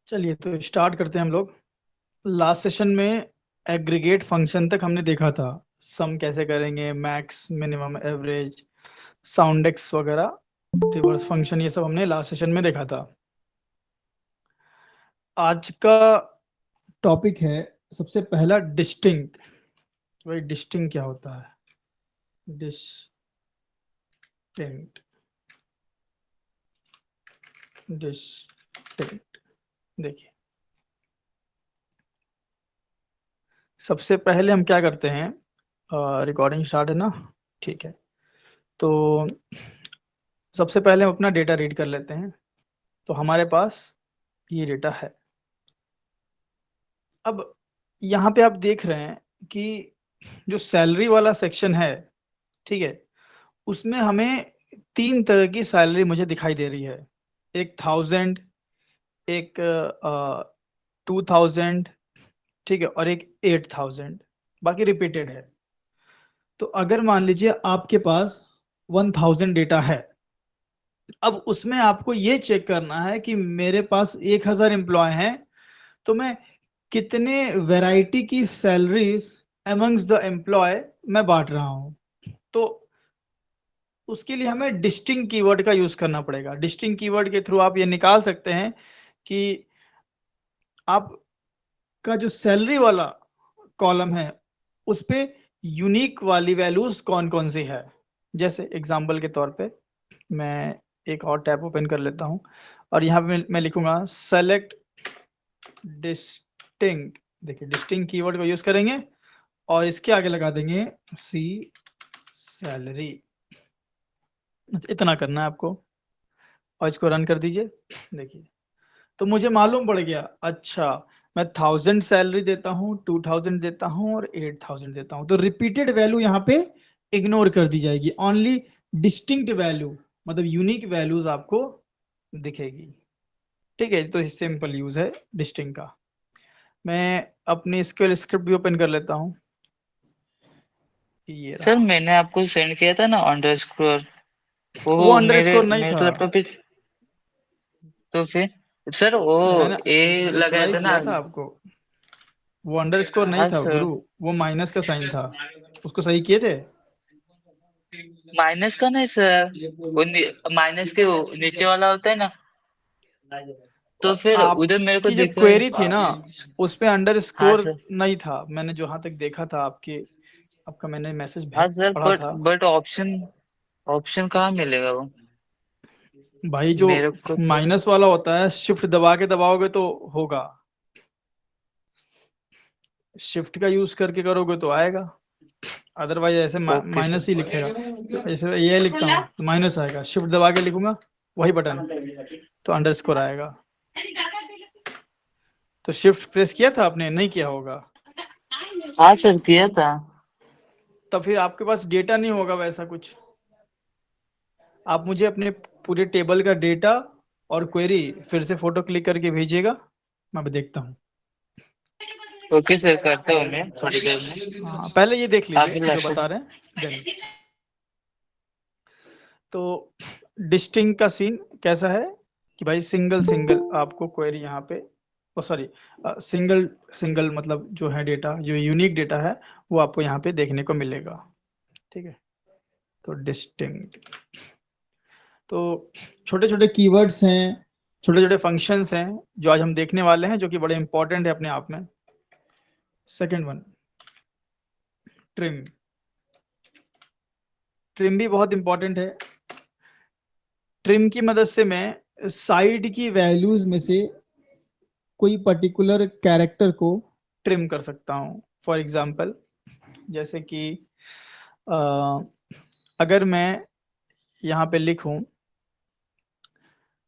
चलिए तो स्टार्ट करते हैं हम लोग। लास्ट सेशन में एग्रीगेट फंक्शन तक हमने देखा था। सम कैसे करेंगे, मैक्स, मिनिमम, एवरेज, साउंडेक्स वगैरह, रिवर्स फंक्शन, ये सब हमने लास्ट सेशन में देखा था। आज का टॉपिक है सबसे पहला डिस्टिंक्ट। भाई डिस्टिंक्ट क्या होता है? डिस्टिंक्ट डिस्टिंक्ट देखिए, सबसे पहले हम क्या करते हैं, रिकॉर्डिंग स्टार्ट है ना? ठीक है, तो सबसे पहले हम अपना डेटा रीड कर लेते हैं। तो हमारे पास ये डेटा है। अब यहाँ पे आप देख रहे हैं कि जो सैलरी वाला सेक्शन है, ठीक है, उसमें हमें तीन तरह की सैलरी मुझे दिखाई दे रही है। एक 1000, एक 2000, ठीक है, और एक 8000। बाकी रिपीटेड है। तो अगर मान लीजिए आपके पास 1000 डेटा है, अब उसमें आपको ये चेक करना है कि मेरे पास 1000 एम्प्लॉय हैं, तो मैं कितने वैरायटी की सैलरीज अमंग्स द एम्प्लॉय मैं बांट रहा हूं। तो उसके लिए हमें डिस्टिंक्ट कीवर्ड का यूज करना पड़ेगा। डिस्टिंक्ट कीवर्ड के थ्रू आप ये निकाल सकते हैं कि आपका जो सैलरी वाला कॉलम है उस पे यूनिक वाली वैल्यूज कौन कौन सी है। जैसे एग्जांपल के तौर पे मैं एक और टैब ओपन कर लेता हूं और यहाँ पे मैं लिखूंगा सेलेक्ट डिस्टिंक्ट। देखिए डिस्टिंक्ट कीवर्ड का यूज करेंगे और इसके आगे लगा देंगे सी सैलरी। इतना करना है आपको और इसको रन कर दीजिए। देखिए, तो मुझे मालूम पड़ गया, अच्छा मैं 1000 सैलरी देता हूँ, 2000 देता हूँ और 8000 देता हूँ। तो रिपीटेड वैल्यू यहाँ पे इग्नोर कर दी जाएगी। ओनली डिस्टिंक्ट वैल्यू, मतलब यूनिक वैल्यूज आपको दिखेगी। ठीक है, तो सिंपल यूज है डिस्टिंक्ट का। मैं अपनी स्क्रिप्ट स्क्रिप्ट भी ओपन कर लेता हूँ। ये सर रहा। मैंने आपको सेंड किया था ना अंडरस्कोर, वो वो मेरे अंडरस्कोर नहीं मेरे था, लैपटॉप पे। तो फिर सर वो मैंने ए लगाया रिप्लाई था ना। किया था आपको। वो अंडरस्कोर नहीं हाँ था सर। गुरु, वो माइनस का साइन था। उसको सही किए थे। माइनस का नहीं सर, वो माइनस के वो नीचे वाला होता है ना। तो फिर उधर मेरे को आपकी जो दिख रहा क्वेरी थी ना, है। उस पे हाँ अंडरस्कोर सर। नहीं था। मैंने जहां तक देखा था आपके, आपका मैंने मैसेज हाँ सर, पढ़ा बट था। बट ऑप्शन ऑप्शन कहाँ मिलेगा वो भाई जो मेरे को तो। माइनस वाला होता है, शिफ्ट दबा के दबाओगे तो होगा, शिफ्ट का यूज करके करोगे तो आएगा। अदरवाइज ऐसे ओके माइनस ही सर। लिखेगा। जैसे ये लिखता हूँ तो माइनस आएगा, शिफ्ट दबा के लिखूंगा वही बटन, तो अंडरस्कोर आएगा। तो शिफ्ट प्रेस किया था आपने? नहीं किया होगा। हाँ सर, किया था। तब फिर आपके पास डेटा नहीं होगा वैसा कुछ। आप मुझे अपने पूरे टेबल का डेटा और क्वेरी फिर से फोटो क्लिक करके भेजिएगा, मैं भी देखता हूँ। ओके सर, करता हूँ मैं थोड़ी देर में। हाँ, पहले ये देख आप लीजिए भी जो बता लैपटॉप। रहे हैं देन। तो डिस्टिंग का सीन कैसा है कि भाई सिंगल सिंगल आपको क्वेरी यहाँ पे, ओ सॉरी, सिंगल सिंगल मतलब जो है डेटा, जो यूनिक डेटा है वो आपको यहाँ पे देखने को मिलेगा। ठीक है, तो डिस्टिंक्ट, तो छोटे छोटे कीवर्ड्स हैं, छोटे छोटे फंक्शंस हैं जो आज हम देखने वाले हैं, जो कि बड़े इंपॉर्टेंट है अपने आप में। Second one, trim. ट्रिम भी बहुत इंपॉर्टेंट है। ट्रिम की मदद से मैं साइड की वैल्यूज में से कोई पर्टिकुलर कैरेक्टर को ट्रिम कर सकता हूँ। फॉर एग्जाम्पल, जैसे कि अ, अगर मैं यहाँ पे लिखूं,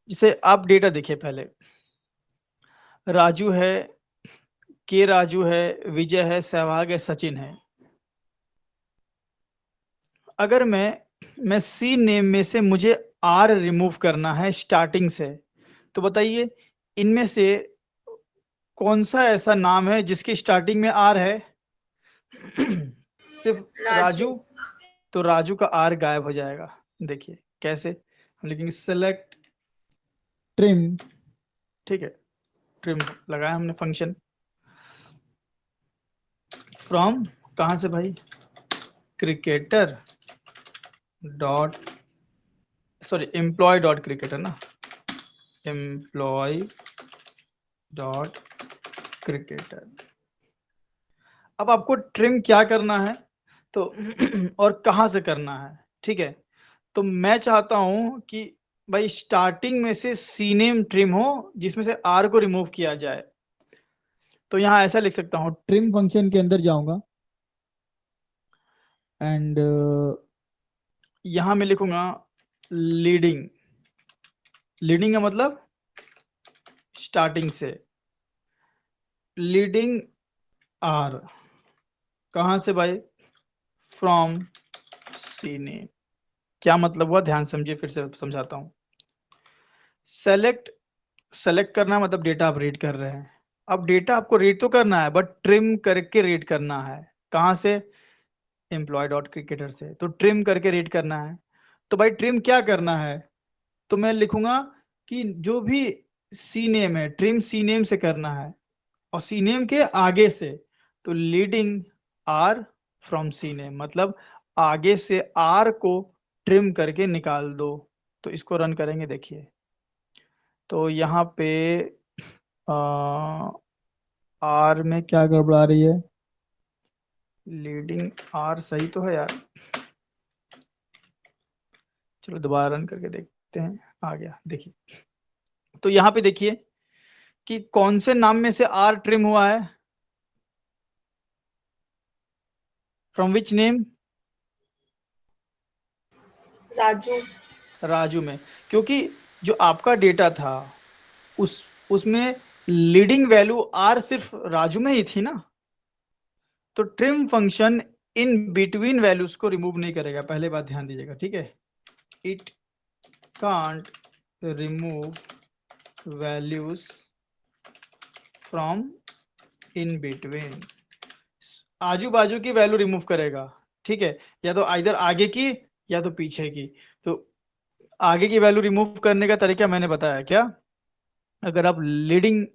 जिसे आप डेटा देखिए पहले, राजू है, के राजू है, विजय है, सहवाग है, सचिन है। अगर मैं सी नेम में से मुझे आर रिमूव करना है स्टार्टिंग से, तो बताइए इनमें से कौन सा ऐसा नाम है जिसकी स्टार्टिंग में आर है? सिर्फ राजू। राजू। तो राजू का आर गायब हो जाएगा। देखिए कैसे, हम लिखेंगे सेलेक्ट ट्रिम, ठीक है, ट्रिम लगाया हमने फंक्शन फ्रॉम, कहाँ से भाई, cricketer dot, sorry employ dot cricketer ना, एम्प्लॉय डॉट क्रिकेटर। अब आपको ट्रिम क्या करना है तो और कहाँ से करना है, ठीक है। तो मैं चाहता हूं कि भाई स्टार्टिंग में से सी नेम ट्रिम हो जिसमें से आर को रिमूव किया जाए। तो यहां ऐसा लिख सकता हूं, ट्रिम फंक्शन के अंदर जाऊंगा एंड यहां मैं लिखूंगा लीडिंग, लीडिंग का मतलब स्टार्टिंग से, लीडिंग आर, कहां से भाई, फ्रॉम सी नेम। क्या मतलब हुआ ध्यान समझिए, फिर से समझाता हूं। सेलेक्ट, सेलेक्ट करना मतलब डेटा आप रीड कर रहे हैं। अब डेटा आपको रीड तो करना है बट ट्रिम करके रीड करना है। कहां से, एम्प्लॉय डॉट क्रिकेटर से। तो ट्रिम करके रीड करना है। तो भाई ट्रिम क्या करना है, तो मैं लिखूंगा कि जो भी सी नेम है ट्रिम सी नेम से करना है और सी नेम के आगे से, तो leading R from C name मतलब आगे से आर को ट्रिम करके निकाल दो। तो इसको रन करेंगे, देखिए तो यहाँ पे आर में क्या गड़बड़ा रही है, लीडिंग आर सही तो है यार, चलो दोबारा रन करके देखते हैं, आ गया देखिए। तो यहाँ पे देखिए कि कौन से नाम में से आर ट्रिम हुआ है, from which name, Raju. Raju में। क्योंकि जो आपका डेटा था उसमें लीडिंग वैल्यू आर सिर्फ राजू में ही थी ना। तो trim function in between values को रिमूव नहीं करेगा, पहले बात ध्यान दीजिएगा, ठीक है। It can't remove values from in between, आजू बाजू की वैल्यू रिमूव करेगा, ठीक है, या तो इधर आगे की या तो पीछे की। तो आगे की वैल्यू रिमूव करने का तरीका मैंने बताया क्या, अगर आप लीडिंग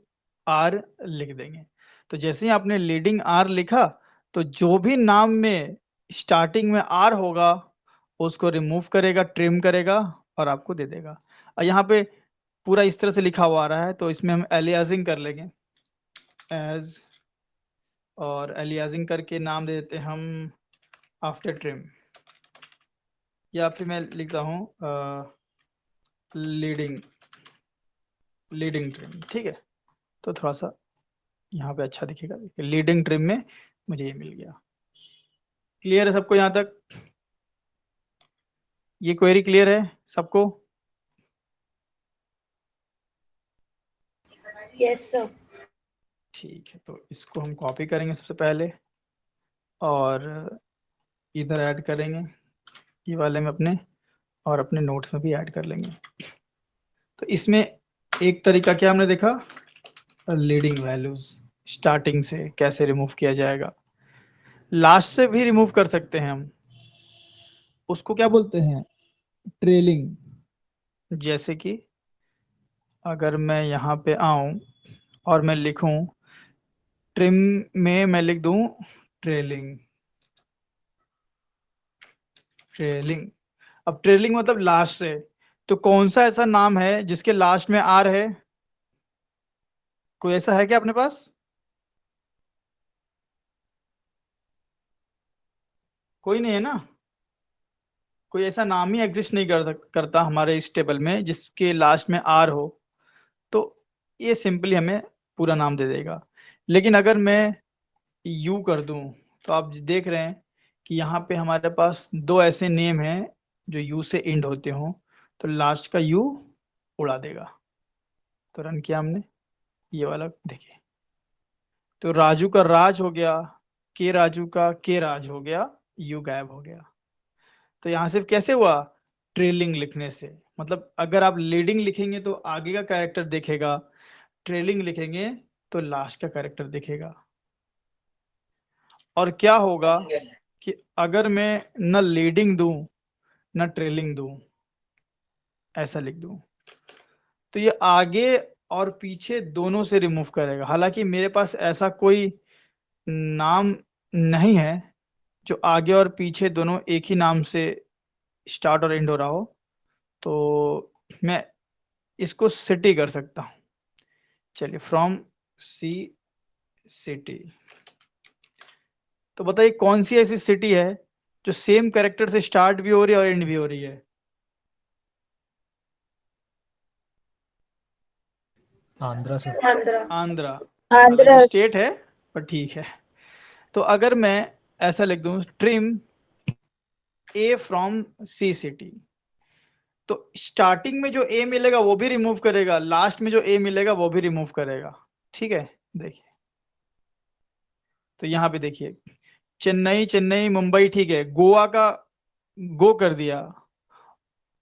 आर लिख देंगे, तो जैसे ही आपने लीडिंग आर लिखा तो जो भी नाम में स्टार्टिंग में आर होगा उसको रिमूव करेगा, ट्रिम करेगा और आपको दे देगा। और यहाँ पे पूरा इस तरह से लिखा हुआ आ रहा है तो इसमें हम एलियासिंग कर लेंगे, एज, और एलियासिंग करके नाम दे देते हैं हम आफ्टर ट्रिम, या फिर मैं लिखता हूँ लीडिंग, लीडिंग ट्रिम, ठीक है। तो थोड़ा सा यहाँ पे अच्छा दिखेगा, लीडिंग ट्रिम में मुझे ये मिल गया। क्लियर है सबको यहाँ तक, ये क्वेरी क्लियर है सबको? Yes sir. ठीक है, तो इसको हम कॉपी करेंगे सबसे पहले और इधर ऐड करेंगे, ये वाले में अपने, और अपने नोट्स में भी ऐड कर लेंगे। तो इसमें एक तरीका क्या हमने देखा, लीडिंग वैल्यूज स्टार्टिंग से कैसे रिमूव किया जाएगा, लास्ट से भी रिमूव कर सकते हैं हम, उसको क्या बोलते हैं, ट्रेलिंग। जैसे कि अगर मैं यहाँ पे आऊं और मैं लिखूं ट्रिम में, मैं लिख दूं ट्रेलिंग, ट्रेलिंग। अब ट्रेलिंग मतलब लास्ट से, तो कौन सा ऐसा नाम है जिसके लास्ट में आर है, कोई ऐसा है क्या अपने पास, कोई नहीं है ना, कोई ऐसा नाम ही एग्जिस्ट नहीं करता हमारे इस टेबल में जिसके लास्ट में आर हो। तो ये सिंपली हमें पूरा नाम दे देगा। लेकिन अगर मैं यू कर दूं तो आप देख रहे हैं कि यहाँ पे हमारे पास दो ऐसे नेम हैं जो यू से एंड होते हों, तो लास्ट का यू उड़ा देगा। तो रन किया हमने, ये वाला देखिए, तो राजू का राज हो गया, के राजू का के राज हो गया, यू गायब हो गया। तो यहाँ सिर्फ कैसे हुआ, ट्रेलिंग लिखने से। मतलब अगर आप लीडिंग लिखेंगे तो आगे का कैरेक्टर दिखेगा, ट्रेलिंग लिखेंगे तो लास्ट का कैरेक्टर दिखेगा। और क्या होगा कि अगर मैं न लीडिंग दूं न ट्रेलिंग दूं, ऐसा लिख दूं, तो ये आगे और पीछे दोनों से रिमूव करेगा। हालांकि मेरे पास ऐसा कोई नाम नहीं है जो आगे और पीछे दोनों एक ही नाम से स्टार्ट और एंड हो रहा हो, तो मैं इसको सिटी कर सकता हूँ। चलिए, फ्रॉम सी सिटी। तो बताइए कौन सी ऐसी सिटी है जो सेम कैरेक्टर से स्टार्ट भी हो रही है और एंड भी हो रही है? आंध्रा सर। आंध्रा। आंध्रा। आंध्रा। हालांकि स्टेट है पर ठीक है। तो अगर मैं ऐसा लिख दूं, trim A from C city, तो स्टार्टिंग में जो ए मिलेगा वो भी रिमूव करेगा, लास्ट में जो ए मिलेगा वो भी रिमूव करेगा। ठीक है, देखिए। तो यहाँ पे देखिए, चेन्नई चेन्नई मुंबई, ठीक है, गोवा का गो कर दिया।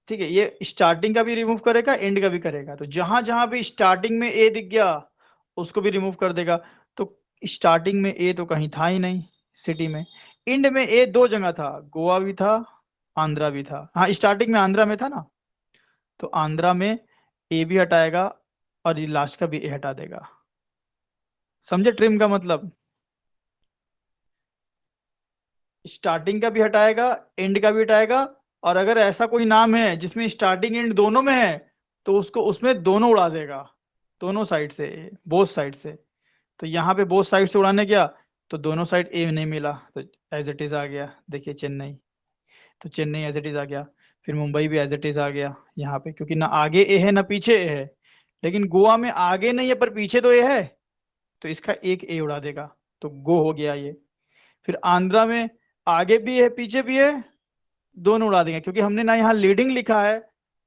ठीक है, ये स्टार्टिंग का भी रिमूव करेगा, एंड का भी करेगा। तो जहां जहां भी स्टार्टिंग में ए दिख गया उसको भी रिमूव कर देगा। तो स्टार्टिंग में ए तो कहीं था ही नहीं सिटी में, एंड में ए दो जगह था, गोवा भी था, आंध्रा भी था। हाँ, स्टार्टिंग में आंध्रा में था ना, तो आंध्रा में ए भी हटाएगा और ये लास्ट का भी ए हटा देगा। समझे ट्रिम का मतलब? स्टार्टिंग का भी हटाएगा, एंड का भी हटाएगा, और अगर ऐसा कोई नाम है जिसमें स्टार्टिंग एंड दोनों में है तो उसको उसमें दोनों उड़ा देगा, दोनों साइड से, बोथ साइड से। तो यहाँ पे बोथ साइड से उड़ाने गया तो दोनों साइड ए नहीं मिला, तो एज इट इज आ गया। देखिए चेन्नई, तो चेन्नई एज इट इज आ गया। फिर मुंबई भी एज इट इज आ गया यहाँ पे, क्योंकि ना आगे ए है ना पीछे ए है। लेकिन गोवा में आगे नहीं है पर पीछे तो ए है, तो इसका एक ए उड़ा देगा, तो गो हो गया ये। फिर आंध्रा में आगे भी है पीछे भी है, दोनों उड़ा देंगे, क्योंकि हमने ना यहाँ लीडिंग लिखा है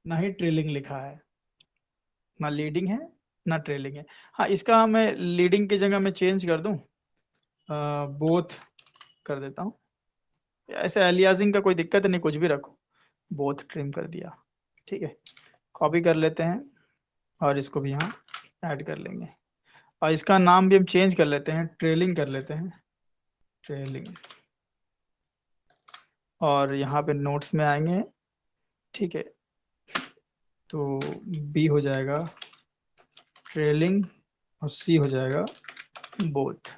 ना ही ट्रेलिंग लिखा है, ना लीडिंग है ना ट्रेलिंग है। हाँ, इसका मैं लीडिंग की जगह मैं चेंज कर दूं, बोथ कर देता हूँ। ऐसे अलियासिंग का कोई दिक्कत नहीं, कुछ भी रखो, बोथ ट्रिम कर दिया। ठीक है, कॉपी कर लेते हैं और इसको भी यहाँ ऐड कर लेंगे, और इसका नाम भी हम चेंज कर लेते हैं, ट्रेलिंग कर लेते हैं, ट्रेलिंग। और यहाँ पे नोट्स में आएंगे, ठीक है, तो बी हो जाएगा ट्रेलिंग और सी हो जाएगा बोथ।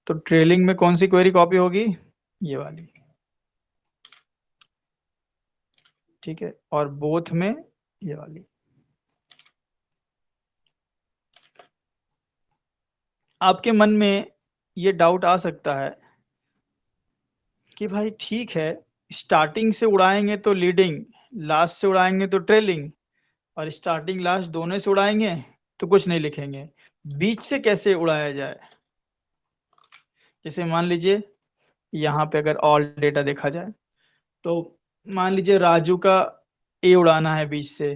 तो ट्रेलिंग में कौन सी क्वेरी कॉपी होगी? ये वाली, ठीक है, और बोथ में ये वाली। आपके मन में ये डाउट आ सकता है कि भाई ठीक है, स्टार्टिंग से उड़ाएंगे तो लीडिंग, लास्ट से उड़ाएंगे तो ट्रेलिंग, और स्टार्टिंग लास्ट दोनों से उड़ाएंगे तो कुछ नहीं लिखेंगे, बीच से कैसे उड़ाया जाए? जैसे मान लीजिए यहाँ पे अगर ऑल डेटा देखा जाए, तो मान लीजिए राजू का ए उड़ाना है बीच से,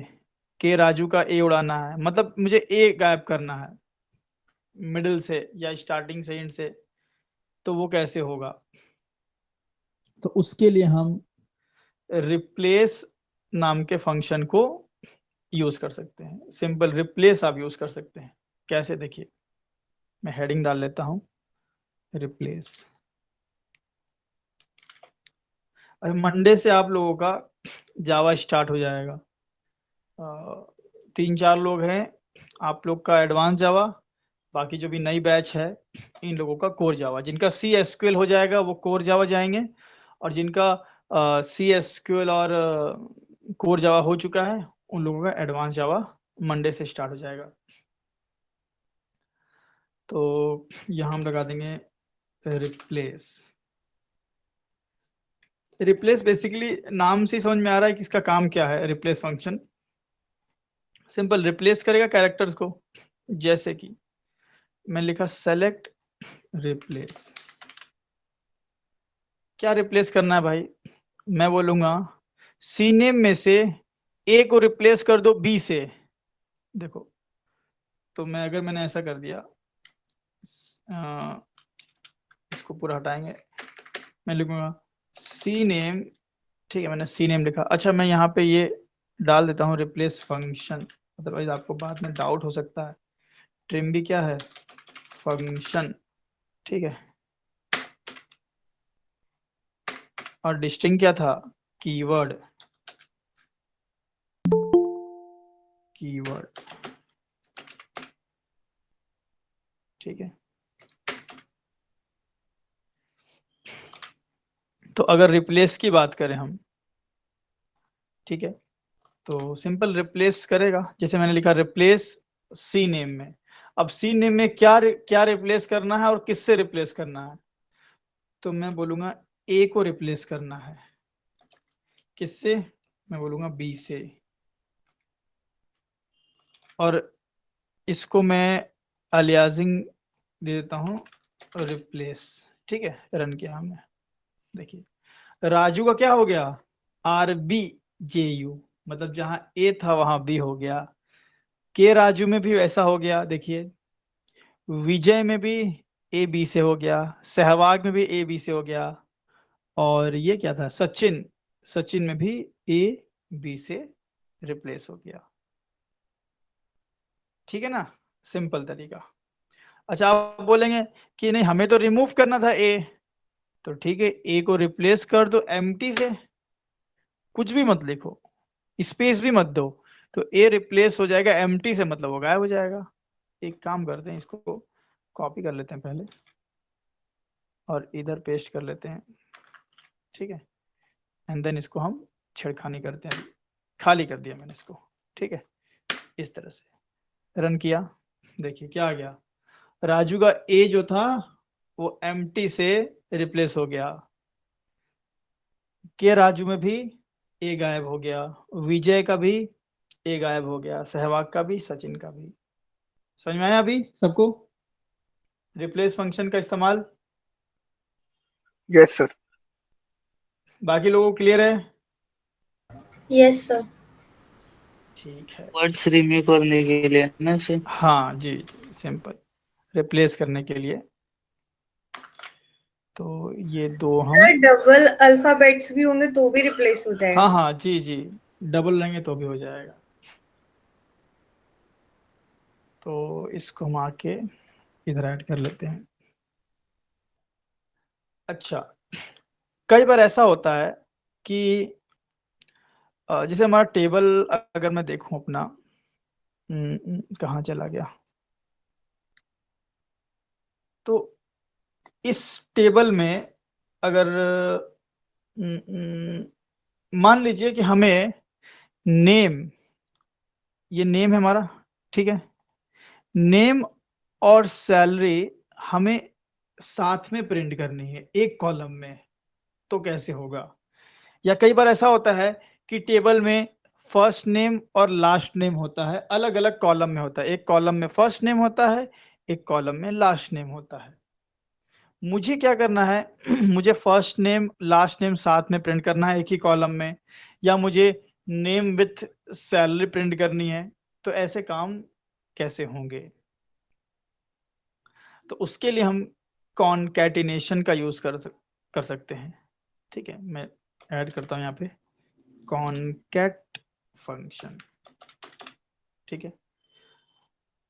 के राजू का ए उड़ाना है, मतलब मुझे ए गायब करना है मिडिल से या स्टार्टिंग से एंड से, तो वो कैसे होगा? तो उसके लिए हम रिप्लेस नाम के फंक्शन को यूज कर सकते हैं। सिंपल रिप्लेस आप यूज कर सकते हैं। कैसे, देखिए, मैं हेडिंग डाल लेता हूं, रिप्लेस। और मंडे से आप लोगों का जावा स्टार्ट हो जाएगा। 3-4 लोग हैं आप लोग का एडवांस जावा, बाकी जो भी नई बैच है इन लोगों का कोर जावा। जिनका सी एसक्यूएल हो जाएगा वो कोर जावा जाएंगे, और जिनका सी एसक्यूएल और कोर जावा हो चुका है उन लोगों का एडवांस जावा मंडे से स्टार्ट हो जाएगा। तो यहाँ हम लगा देंगे रिप्लेस। रिप्लेस बेसिकली नाम से समझ में आ रहा है कि इसका काम क्या है। रिप्लेस फंक्शन सिंपल रिप्लेस करेगा कैरेक्टर्स को। जैसे कि मैं लिखा सेलेक्ट रिप्लेस, क्या रिप्लेस करना है भाई? मैं बोलूंगा सी नेम में से ए को रिप्लेस कर दो बी से। देखो, तो मैंने ऐसा कर दिया, इसको पूरा हटाएंगे, मैं लिखूंगा सी नेम। ठीक है, मैंने सी नेम लिखा। अच्छा, मैं यहाँ पे ये डाल देता हूँ रिप्लेस फंक्शन, अदरवाइज आपको बाद में डाउट हो सकता है। ट्रिम भी क्या है? फंक्शन। ठीक है, और डिस्टिंग क्या था? कीवर्ड। कीवर्ड, ठीक है। तो अगर रिप्लेस की बात करें हम, ठीक है, तो सिंपल रिप्लेस करेगा। जैसे मैंने लिखा रिप्लेस सी नेम में। अब सी नेम में क्या रिप्लेस करना है और किससे रिप्लेस करना है? तो मैं बोलूंगा ए को रिप्लेस करना है। किससे? मैं बोलूंगा बी से। और इसको मैं अलियासिंग दे देता हूं रिप्लेस, ठीक है। रन किया हमने, देखिए राजू का क्या हो गया? RBJU, मतलब जहां ए था वहां बी हो गया। के राजू में भी वैसा हो गया, देखिए। विजय में भी ए बी से हो गया, सहवाग में भी ए बी से हो गया, और ये क्या था, सचिन, सचिन में भी ए बी से रिप्लेस हो गया, ठीक है ना। सिंपल तरीका। अच्छा, आप बोलेंगे कि नहीं हमें तो रिमूव करना था ए, तो ठीक है, ए को रिप्लेस कर दो एम्प्टी से, कुछ भी मत लिखो, स्पेस भी मत दो, तो ए रिप्लेस हो जाएगा एम्प्टी से, मतलब वो गायब हो जाएगा। एक काम करते हैं, इसको कॉपी कर लेते हैं पहले और इधर पेस्ट कर लेते हैं, ठीक है। एंड देन इसको हम छेड़खानी करते हैं। खाली कर दिया मैंने इसको, ठीक है। इस तरह से रन किया, देखिए क्या आ गया, राजू का ए जो था वो एम्प्टी से रिप्लेस हो गया, के राजू में भी ए गायब हो गया, विजय का भी ए गायब हो गया, सहवाग का भी, सचिन का भी। समझ में आया अभी सबको रिप्लेस फंक्शन का इस्तेमाल? Yes sir. बाकी लोगों को क्लियर है? Yes sir. ठीक है। वर्ड्स रिमूव करने के लिए ना सर? हाँ जी जी, सिंपल रिप्लेस करने के लिए। तो ये दो हम, सर डबल अल्फाबेट्स भी होंगे तो भी रिप्लेस हो जाएगा? हाँ हाँ जी जी, डबल लेंगे तो भी हो जाएगा। तो इसको हम आके इधर ऐड कर लेते हैं। अच्छा, कई बार ऐसा होता है कि जैसे हमारा टेबल अगर मैं देखूं अपना, कहाँ चला गया, तो इस टेबल में अगर मान लीजिए कि हमें नेम, ये नेम है हमारा, ठीक है, नेम और सैलरी हमें साथ में प्रिंट करनी है एक कॉलम में, तो कैसे होगा? या कई बार ऐसा होता है कि टेबल में फर्स्ट नेम और लास्ट नेम होता है, अलग अलग कॉलम में होता है, एक कॉलम में फर्स्ट नेम होता है, एक कॉलम में लास्ट नेम होता है। मुझे क्या करना है मुझे फर्स्ट नेम लास्ट नेम साथ में प्रिंट करना है एक ही कॉलम में, या मुझे नेम विथ सैलरी प्रिंट करनी है, तो ऐसे काम कैसे होंगे? तो उसके लिए हम कॉनकैटिनेशन का यूज कर सकते हैं, ठीक है। मैं ऐड करता हूं यहाँ पे कॉनकैट फंक्शन, ठीक है।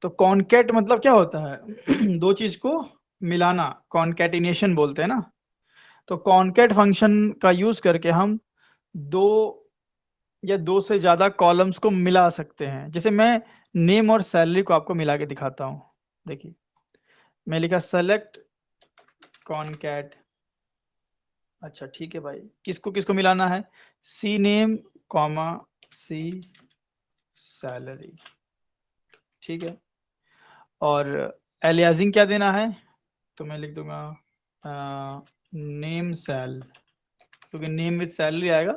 तो कॉनकैट मतलब क्या होता है दो चीज को मिलाना, कॉनकैटिनेशन बोलते हैं ना। तो कॉनकैट फंक्शन का यूज करके हम दो या दो से ज्यादा कॉलम्स को मिला सकते हैं। जैसे मैं नेम और सैलरी को आपको मिला के दिखाता हूं, देखिए मैं लिखा सेलेक्ट कॉनकैट, अच्छा ठीक है भाई, किसको किसको मिलाना है? सी नेम कॉमा सी सैलरी, ठीक है। और एलियासिंग क्या देना है? तो मैं लिख दूंगा नेम सेल, क्योंकि नेम विद सैलरी आएगा,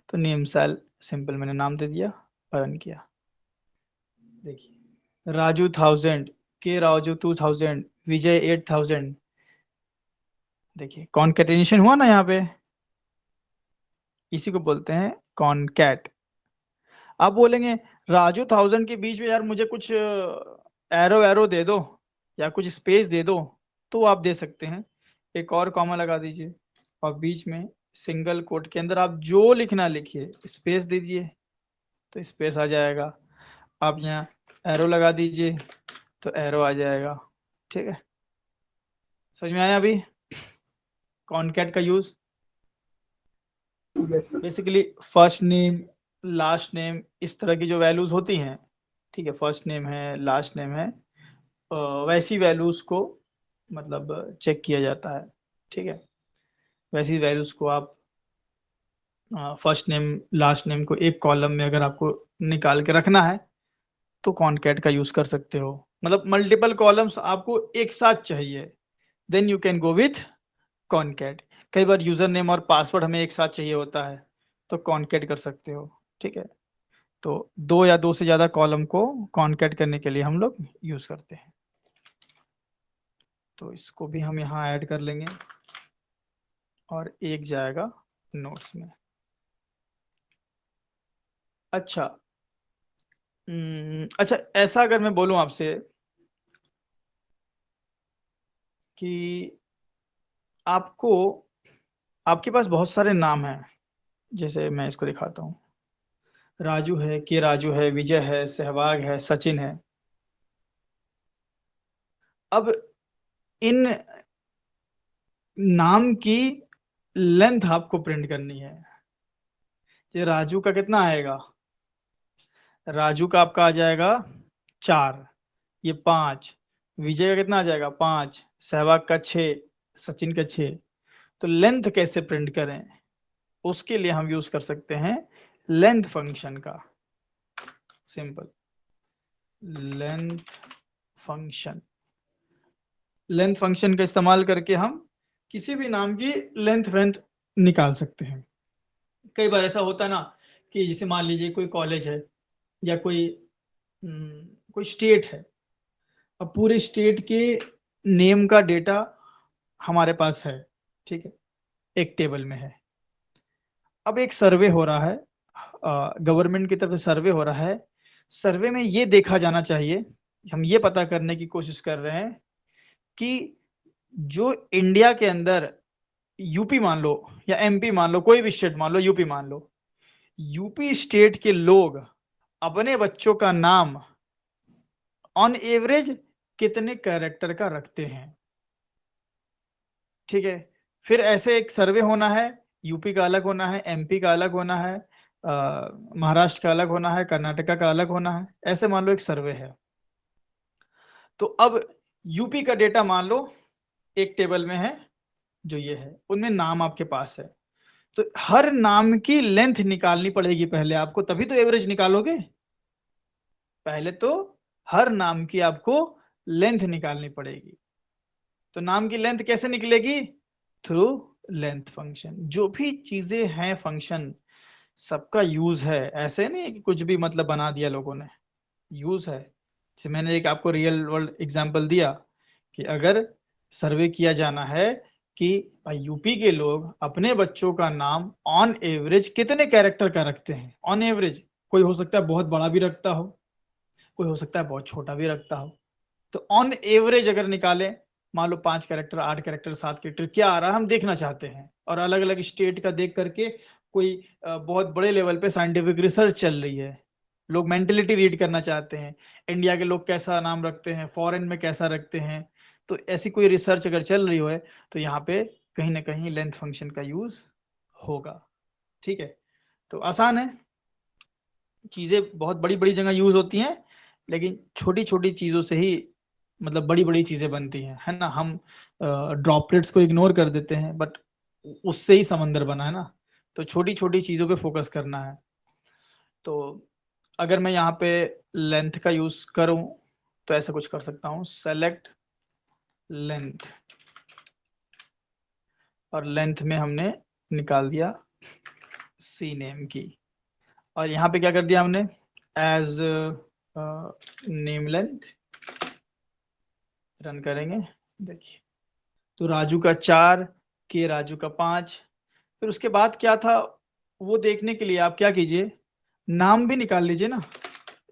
तो नेम सेल सिंपल मैंने नाम दे दिया, रन किया। देखिए राजू 1000, के राजू 2000, विजय 8000। देखिए कॉन्केटेनेशन हुआ ना यहाँ पे, इसी को बोलते हैं कॉनकैट। आप बोलेंगे राजू 1000 के बीच में यार मुझे कुछ एरो एरो दे दो या कुछ स्पेस दे दो, तो आप दे सकते हैं, एक और कॉमा लगा दीजिए और बीच में सिंगल कोट के अंदर आप जो लिखना लिखिए, स्पेस दे दीजिए तो स्पेस आ जाएगा। आप यहाँ एरो लगा दीजिए तो एरो आ जाएगा, ठीक है। समझ में आया अभी कॉनकैट का use? Yes sir. Basically first name last name इस तरह की जो वैल्यूज होती हैं, ठीक है, फर्स्ट नेम है, लास्ट नेम है, वैसी वैल्यूज को मतलब चेक किया जाता है। ठीक है, वैसी वैल्यूज को आप फर्स्ट नेम लास्ट नेम को एक कॉलम में अगर आपको निकाल के रखना है तो कॉनकैट का यूज कर सकते हो। मतलब मल्टीपल कॉलम्स आपको एक साथ चाहिए, then you can go with concat. कई बार यूजर नेम और पासवर्ड हमें एक साथ चाहिए होता है तो कॉनकैट कर सकते हो। ठीक है, तो दो या दो से ज्यादा कॉलम को कॉनकैट करने के लिए हम लोग यूज करते हैं। तो इसको भी हम यहाँ ऐड कर लेंगे और एक जाएगा नोट्स में। अच्छा, अच्छा, ऐसा अगर मैं बोलूं आपसे कि आपको आपके पास बहुत सारे नाम हैं, जैसे मैं इसको दिखाता हूँ, राजू है, के राजू है, विजय है, सहवाग है, सचिन है। अब इन नाम की लेंथ आपको प्रिंट करनी है। ये राजू का कितना आएगा, राजू का आपका आ जाएगा 4, ये 5, विजय का कितना आ जाएगा 5, सहवाग का 6, सचिन का 6। तो लेंथ कैसे प्रिंट करें, उसके लिए हम यूज कर सकते हैं लेंथ फंक्शन का। Simple length function, length function का इस्तेमाल करके हम किसी भी नाम की लेंथ निकाल सकते हैं। कई बार ऐसा होता है ना कि जैसे मान लीजिए कोई कॉलेज है या कोई स्टेट है। अब पूरे स्टेट के नेम का डेटा हमारे पास है, ठीक है, एक टेबल में है। अब एक सर्वे हो रहा है, गवर्नमेंट की तरफ से सर्वे हो रहा है। सर्वे में ये देखा जाना चाहिए, हम ये पता करने की कोशिश कर रहे हैं कि जो इंडिया के अंदर यूपी मान लो या एमपी मान लो, कोई भी स्टेट मान लो, यूपी मान लो, यूपी स्टेट के लोग अपने बच्चों का नाम ऑन एवरेज कितने कैरेक्टर का रखते हैं। ठीक है, फिर ऐसे एक सर्वे होना है, यूपी का अलग होना है, एमपी का अलग होना है, महाराष्ट्र का अलग होना है, कर्नाटका का अलग होना है, ऐसे मान लो एक सर्वे है। तो अब यूपी का डेटा मान लो एक टेबल में है, जो ये है, उनमें नाम आपके पास है। तो हर नाम की लेंथ निकालनी पड़ेगी पहले आपको, तभी तो एवरेज निकालोगे। पहले तो हर नाम की आपको लेंथ निकालनी पड़ेगी। तो नाम की लेंथ कैसे निकलेगी, थ्रू लेंथ फंक्शन। जो भी चीजें हैं फंक्शन, सबका यूज है, ऐसे नहीं कि कुछ भी मतलब बना दिया लोगों ने, यूज है। जैसे मैंने एक आपको रियल वर्ल्ड एग्जांपल दिया कि अगर सर्वे किया जाना है कि यूपी के लोग अपने बच्चों का नाम ऑन एवरेज कितने कैरेक्टर का रखते हैं। ऑन एवरेज कोई हो सकता है बहुत बड़ा भी रखता हो, कोई हो सकता है बहुत छोटा भी रखता हो। तो ऑन एवरेज अगर निकालें, मान लो 5 कैरेक्टर, 8 कैरेक्टर, 7 कैरेक्टर क्या आ रहा है हम देखना चाहते हैं। और अलग अलग स्टेट का देख करके कोई बहुत बड़े लेवल पे साइंटिफिक रिसर्च चल रही है, लोग मेंटेलिटी रीड करना चाहते हैं, इंडिया के लोग कैसा नाम रखते हैं, फॉरेन में कैसा रखते हैं। तो ऐसी कोई रिसर्च अगर चल रही हो तो यहाँ पे कहीं ना कहीं लेंथ फंक्शन का यूज होगा। ठीक है, तो आसान है, चीजें बहुत बड़ी बड़ी जगह यूज होती हैं, लेकिन छोटी छोटी चीजों से ही मतलब बड़ी बड़ी चीजें बनती हैं, है ना। हम ड्रॉपलेट्स को इग्नोर कर देते हैं, बट उससे ही समंदर बना है ना। तो छोटी छोटी चीजों पे फोकस करना है। तो अगर मैं यहाँ पे लेंथ का यूज करूं तो ऐसा कुछ कर सकता हूँ, सेलेक्ट लेंथ, और लेंथ में हमने निकाल दिया सी नेम की, और यहाँ पे क्या कर दिया हमने, एज नेम लेंथ। रन करेंगे, देखिए, तो राजू का 4, के राजू का 5। फिर उसके बाद क्या था वो देखने के लिए आप क्या कीजिए, नाम भी निकाल लीजिए ना,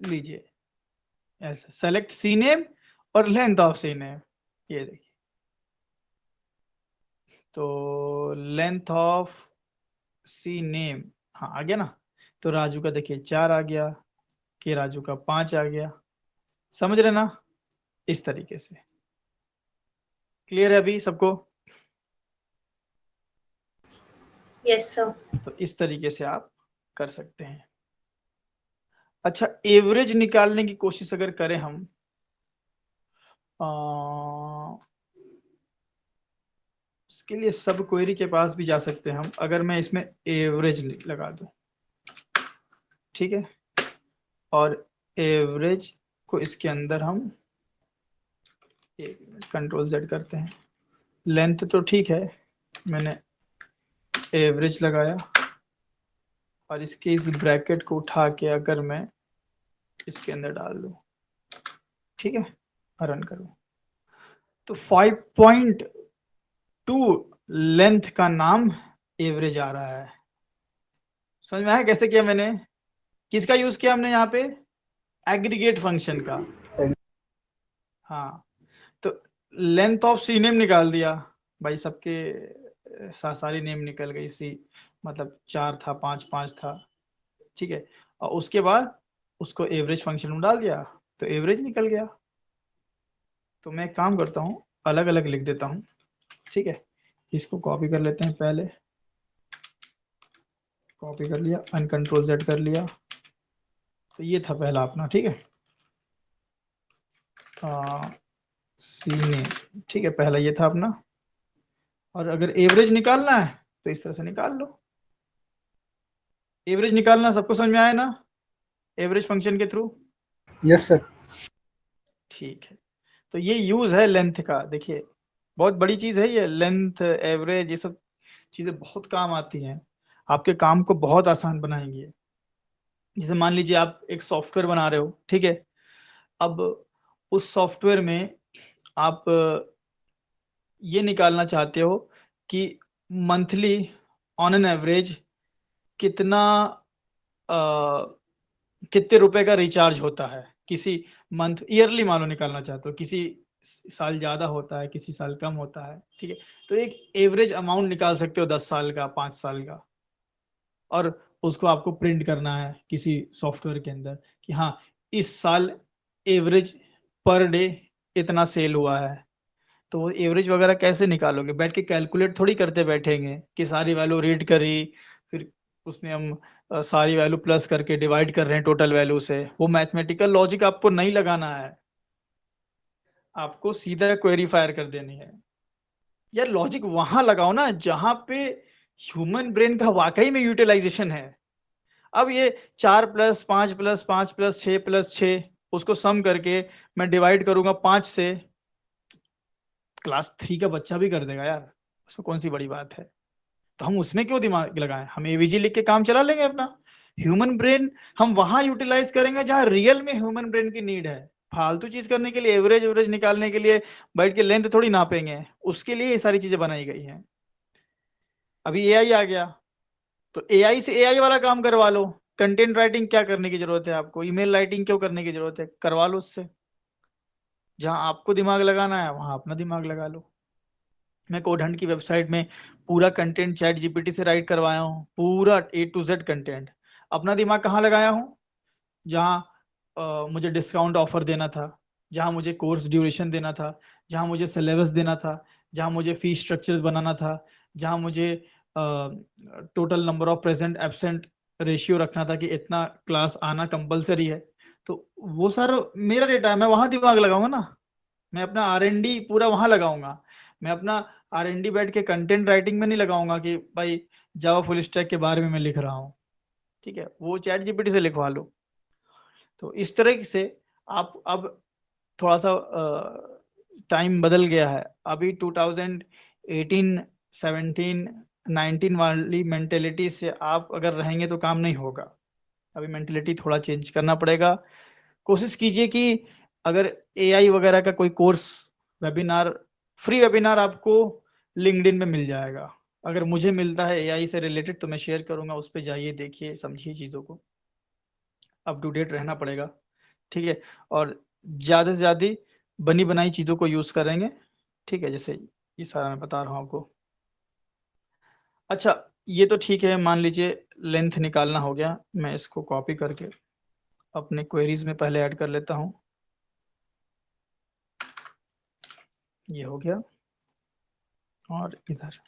लीजिए ऐसा, सेलेक्ट सी नेम और लेंथ ऑफ सी नेम, ये देखिए। तो लेंथ ऑफ सी नेम, हाँ आ गया ना। तो राजू का देखिए 4 आ गया, के राजू का 5 आ गया। समझ रहे ना, इस तरीके से। क्लियर है अभी सबको? Yes sir. तो इस तरीके से आप कर सकते हैं। अच्छा, एवरेज निकालने की कोशिश अगर करें हम, उसके लिए सब क्वेरी के पास भी जा सकते हैं हम। अगर मैं इसमें एवरेज लगा दूं, ठीक है, और एवरेज को इसके अंदर हम कंट्रोल Z करते हैं। लेंथ तो ठीक है, मैंने एवरेज लगाया और इसके इस ब्रैकेट को उठा के अगर मैं इसके अंदर डाल दूं, ठीक है, रन करूं, तो 5.2 लेंथ का नाम एवरेज आ रहा है। समझ में आया कैसे किया मैंने? किसका यूज किया हमने यहाँ पे? एग्रीगेट फंक्शन का। हाँ, तो लेंथ ऑफ सी नेम निकाल दिया भाई, सबके सारी नेम निकल गई। सी मतलब 4 था, 5 था, ठीक है, और उसके बाद उसको एवरेज फंक्शन में डाल दिया तो एवरेज निकल गया। तो मैं एक काम करता हूँ, अलग अलग लिख देता हूँ, ठीक है, इसको कॉपी कर लेते हैं पहले, कॉपी कर लिया, अनकंट्रोल Z कर लिया, तो ये था पहला अपना, ठीक है, सी नेम, ठीक है, पहला ये था अपना। और अगर एवरेज निकालना है तो इस तरह से निकाल लो। एवरेज निकालना सबको समझ में आया ना, एवरेज फंक्शन के थ्रू? Yes sir. ठीक है, तो ये यूज है लेंथ का। देखिए बहुत बड़ी चीज है ये लेंथ, एवरेज, ये सब चीजें बहुत काम आती हैं, आपके काम को बहुत आसान बनाएंगी। जैसे मान लीजिए आप एक सॉफ्टवेयर बना रहे हो, ठीक है, अब उस सॉफ्टवेयर में आप ये निकालना चाहते हो कि मंथली ऑन एन एवरेज कितना कितने रुपए का रिचार्ज होता है किसी मंथ, ईयरली मान लो निकालना चाहते हो, किसी साल ज्यादा होता है, किसी साल कम होता है, ठीक है, तो एक एवरेज अमाउंट निकाल सकते हो 10 साल का, 5 साल का, और उसको आपको प्रिंट करना है किसी सॉफ्टवेयर के अंदर कि हाँ इस साल एवरेज पर डे इतना सेल हुआ है। तो वो एवरेज वगैरह कैसे निकालोगे? बैठ के कैलकुलेट थोड़ी करते बैठेंगे कि सारी वैल्यू रीड करी, फिर उसमें हम सारी वैल्यू प्लस करके डिवाइड कर रहे हैं टोटल वैल्यू से। वो मैथमेटिकल लॉजिक आपको नहीं लगाना है, आपको सीधा क्वेरी फायर कर देनी है। यार लॉजिक वहां लगाओ ना जहां पे ह्यूमन ब्रेन का वाकई में यूटिलाइजेशन है। अब ये 4+5+5+6+6 उसको सम करके मैं डिवाइड करूंगा 5 से, क्लास 3 का बच्चा भी कर देगा यार, उसमें कौन सी बड़ी बात है। तो हम उसमें क्यों दिमाग लगाएं, हम एवीजी लिख के काम चला लेंगे अपना। ह्यूमन ब्रेन हम वहां यूटिलाइज करेंगे जहां रियल में ह्यूमन ब्रेन की नीड है। फालतू चीज करने के लिए, एवरेज एवरेज निकालने के लिए बैठ के लेंथ थोड़ी नापेंगे, उसके लिए ये सारी चीजें बनाई गई हैं। अभी एआई आ गया, तो एआई से एआई वाला काम करवा लो। कंटेंट राइटिंग क्या करने की जरूरत है आपको, ईमेल राइटिंग क्यों करने की जरूरत है, करवा लो उससे। जहां आपको दिमाग लगाना है वहां अपना दिमाग लगा लो। मैं कोड हंट की वेबसाइट में पूरा कंटेंट चैट जीपीटी से राइट करवाया हूँ, पूरा A to Z कंटेंट। अपना दिमाग कहाँ लगाया हूँ? जहाँ मुझे डिस्काउंट ऑफर देना था, जहाँ मुझे कोर्स ड्यूरेशन देना था, जहाँ मुझे सिलेबस देना था, जहाँ मुझे फीस स्ट्रक्चर बनाना था, जहाँ मुझे total number of present absent ratio रखना था कि इतना क्लास आना कंपलसरी है। तो वो सारा मेरा डेटा है, मैं वहां दिमाग लगाऊंगा ना। मैं अपना R&D पूरा वहां लगाऊंगा। मैं अपना R&D बैठ के कंटेंट राइटिंग में नहीं लगाऊंगा कि भाई जावा फुल स्टैक के बारे में मैं लिख रहा हूँ, ठीक है, वो चैट जीपीटी से लिखवा लो। तो इस तरह से आप अब थोड़ा सा टाइम बदल गया है। अभी 2018, 17, 19 वाली मेंटेलिटी से आप अगर रहेंगे तो काम नहीं होगा। अभी मेंटेलिटी थोड़ा चेंज करना पड़ेगा। कोशिश कीजिए कि अगर एआई वगैरह का कोई कोर्स, वेबिनार, फ्री वेबिनार आपको लिंक्डइन में मिल जाएगा। अगर मुझे मिलता है एआई से रिलेटेड तो मैं शेयर करूंगा, उस पर जाइए, देखिए, समझिए चीज़ों को, अप टू डेट रहना पड़ेगा, ठीक है, और ज़्यादा से ज़्यादा बनी बनाई चीज़ों को यूज़ करेंगे, ठीक है, जैसे ये सारा मैं बता रहा हूँ आपको। अच्छा, ये तो ठीक है, मान लीजिए लेंथ निकालना हो गया। मैं इसको कॉपी करके अपने क्वेरीज में पहले ऐड कर लेता हूँ, ये हो गया, और इधर।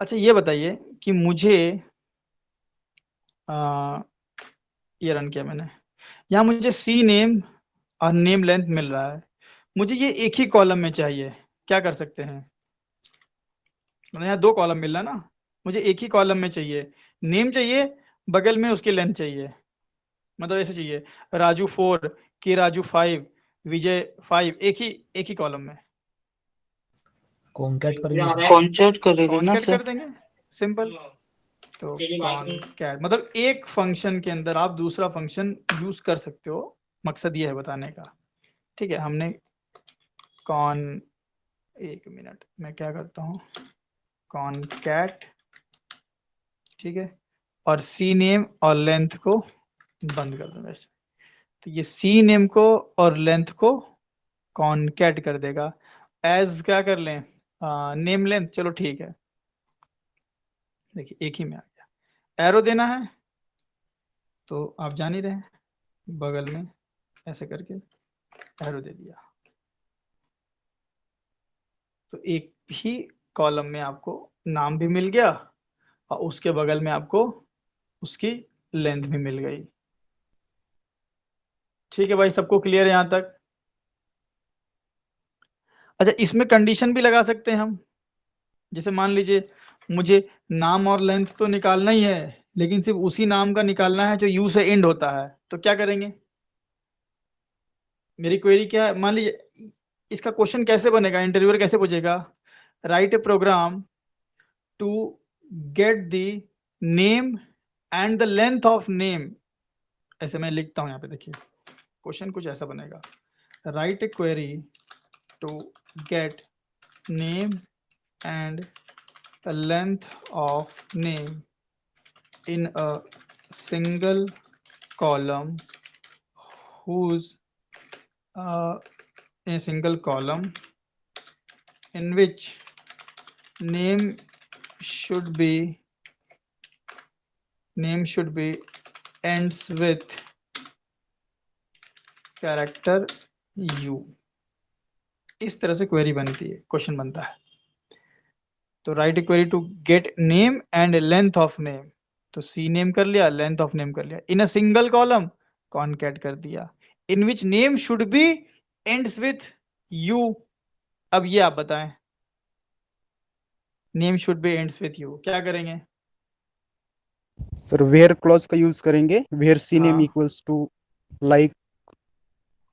अच्छा ये बताइए कि मुझे ये रन किया मैंने। यहाँ मुझे सी नेम और नेम लेंथ मिल रहा है, मुझे ये एक ही कॉलम में चाहिए, क्या कर सकते हैं? मतलब यहाँ 2 कॉलम मिल रहा है ना, मुझे एक ही कॉलम में चाहिए, नेम चाहिए, बगल में उसकी लेंथ चाहिए। मतलब ऐसे चाहिए, राजू 4, के राजू 5, विजय 5, एक ही कॉलम में। कॉन्कैट करेंगे सर। कॉन्सेट करेंगे ना कॉन्कैट सर। कर देंगे, सिंपल। तो कॉन्कैट मतलब एक फंक्शन के अंदर आप दूसरा फंक्शन यूज कर सकते हो, मकसद ये है बताने का। ठीक है, हमने एक मिनट मैं क्या करता हूँ, कॉन्कैट, ठीक है, और सी नेम और लेंथ को बंद कर दूंगा ऐसे। तो ये सी नेम को और लेंथ को कॉन्कैट कर देगा। एज क्या कर लें, नेम लेंथ, चलो ठीक है, देखिए एक ही में आ गया। एरो देना है तो आप जान ही रहे हैं, बगल में ऐसे करके एरो दे दिया, तो एक ही कॉलम में आपको नाम भी मिल गया और उसके बगल में आपको उसकी लेंथ भी मिल गई। ठीक है भाई, सबको क्लियर है यहाँ तक? अच्छा, इसमें कंडीशन भी लगा सकते हैं हम, जैसे मान लीजिए मुझे नाम और लेंथ तो निकालना ही है, लेकिन सिर्फ उसी नाम का निकालना है जो यू से एंड होता है, तो क्या करेंगे? मेरी क्वेरी क्या है, मान लीजिए इसका क्वेश्चन कैसे बनेगा, इंटरव्यूअर कैसे पूछेगा, write a program to get the name and the length of name. ऐसे मैं लिखता हूं यहाँ पे, देखिए क्वेश्चन कुछ ऐसा बनेगा, write a query to get name and the length of name in a single column whose in a single column in which name should be ends with character u। इस तरह से क्वेरी बनती है, question बनता है। तो write query to get name and length of name, तो C name कर लिया, लेंथ ऑफ नेम कर लिया, in a single column concat कर दिया, in which name should be ends with U. अब ये आप बताएं, name should be ends with U, क्या करेंगे? सर वेयर क्लॉज का यूज करेंगे, वेयर सी नेम हाँ इक्वल्स टू लाइक।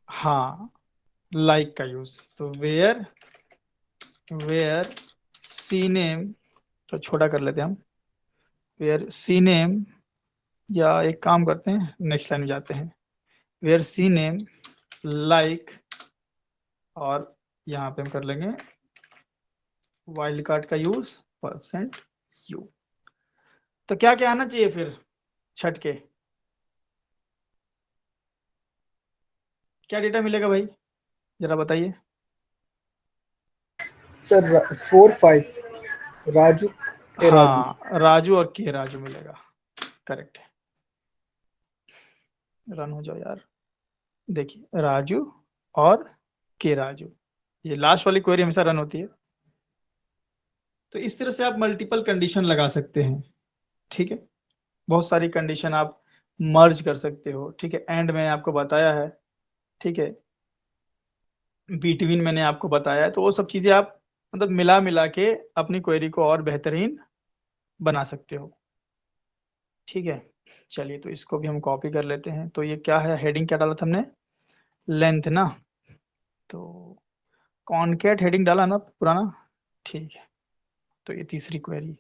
हाँ, लाइक का यूज, तो वेयर सी नेम, तो छोटा कर लेते हैं हम, वेयर सी नेम, या एक काम करते हैं नेक्स्ट लाइन में जाते हैं, वेयर सी नेम लाइक, और यहाँ पे हम कर लेंगे वाइल्ड कार्ड का यूज %u। तो क्या क्या आना चाहिए फिर छठ के, क्या डेटा मिलेगा भाई, जरा बताइए। सर 4 5 राजू के राजू। हाँ, राजू और के राजू मिलेगा, करेक्ट है। रन हो जाओ यार, देखिए राजू और के राजू, ये लास्ट वाली क्वेरी हमेशा रन होती है। तो इस तरह से आप मल्टीपल कंडीशन लगा सकते हैं, ठीक है, बहुत सारी कंडीशन आप मर्ज कर सकते हो, ठीक है, एंड मैंने आपको बताया है, ठीक है, बिटवीन मैंने आपको बताया है, तो वो सब चीजें आप मतलब मिला मिला के अपनी क्वेरी को और बेहतरीन बना सकते हो। ठीक है, चलिए तो इसको भी हम कॉपी कर लेते हैं। तो ये क्या है, हेडिंग क्या डाला था हमने, लेंथ ना, तो कॉन्कैट हेडिंग डाला ना पुराना, ठीक है। तो ये तीसरी क्वेरी,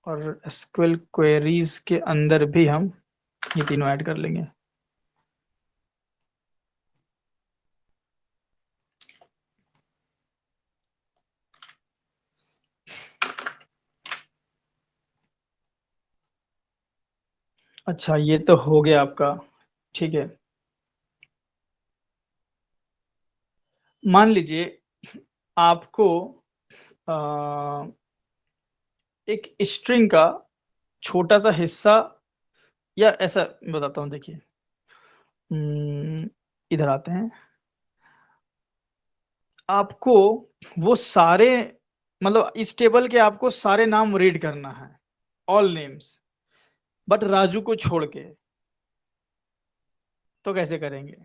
और एसक्यूएल क्वेरीज के अंदर भी हम ये तीनों ऐड कर लेंगे। अच्छा, ये तो हो गया आपका, ठीक है। मान लीजिए आपको एक स्ट्रिंग का छोटा सा हिस्सा, या ऐसा बताता हूँ, देखिए इधर आते हैं, आपको वो सारे मतलब इस टेबल के आपको सारे नाम रीड करना है, ऑल नेम्स, बट राजू को छोड़ के। तो कैसे करेंगे?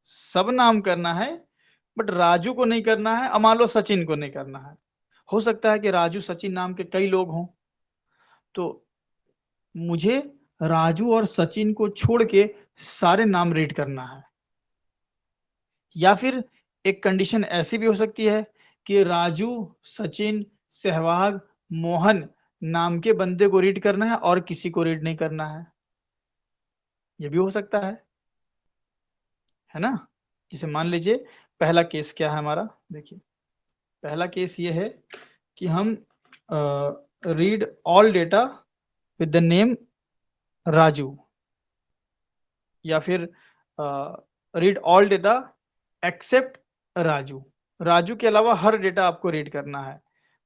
सब नाम करना है बट राजू को नहीं करना है। अब मान लो सचिन को नहीं करना है, हो सकता है कि राजू सचिन नाम के कई लोग हों, तो मुझे राजू और सचिन को छोड़ के सारे नाम रीड करना है। या फिर एक कंडीशन ऐसी भी हो सकती है कि राजू, सचिन, सहवाग, मोहन नाम के बंदे को रीड करना है और किसी को रीड नहीं करना है। ये भी हो सकता है ना। जैसे मान लीजिए पहला केस क्या है हमारा, देखिए पहला केस ये है कि हम read all data with the name Raju, या फिर read all data except Raju. Raju के अलावा हर डेटा आपको रीड करना है।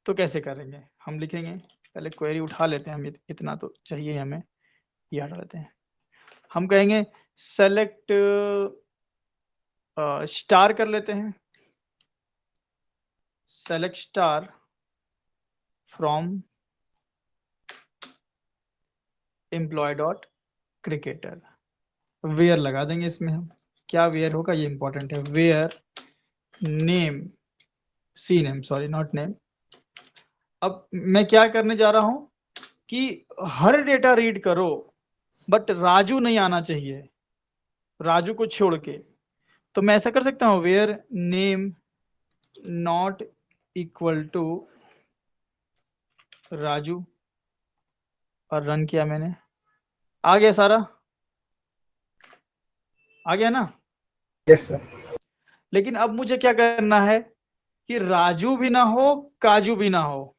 तो कैसे करेंगे? हम लिखेंगे, पहले क्वेरी उठा लेते हैं, हम इतना तो चाहिए हमें, ये हटा लेते हैं। हम कहेंगे सेलेक्ट स्टार कर लेते हैं, select star from employee dot cricketer. Where लगा देंगे इसमें हम, क्या वेयर होगा ये इंपॉर्टेंट है, where name, C name, sorry not name. अब मैं क्या करने जा रहा हूं कि हर डेटा रीड करो बट राजू नहीं आना चाहिए, राजू को छोड़ के। तो मैं ऐसा कर सकता हूं, where name not equal to Raju, और रन किया मैंने, आ गया सारा, आ गया ना। Yes sir. लेकिन अब मुझे क्या करना है कि राजू भी ना हो, काजू भी ना हो,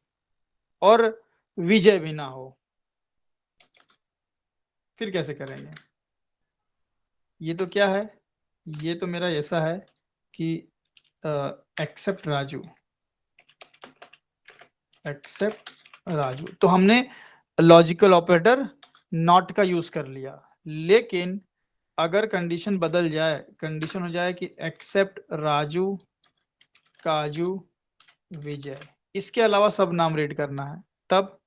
और विजय भी ना हो। फिर कैसे करेंगे? ये तो क्या है, ये तो मेरा ऐसा है कि एक्सेप्ट राजू, एक्सेप्ट राजू। तो हमने लॉजिकल ऑपरेटर नॉट का यूज कर लिया, लेकिन अगर कंडीशन बदल जाए, कंडीशन हो जाए कि एक्सेप्ट राजू, काजू, विजय, इसके अलावा सब नाम रीड करना है, तब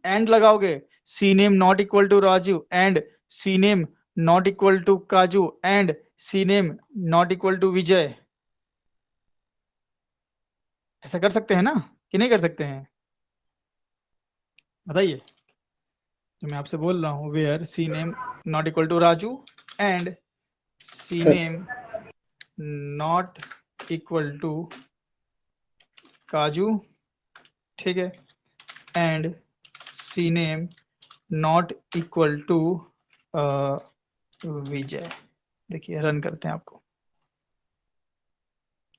एंड लगाओगे, C name not equal to Raju and C name not equal to Kaju and C name not equal to Vijay. ऐसा कर सकते हैं ना कि नहीं कर सकते हैं? बताइए। जो मैं आपसे बोल रहा हूँ, where C name not equal to Raju and C sir. Name not equal to Kaju, ठीक है, and C name not equal to Vijay. देखिए रन करते हैं आपको।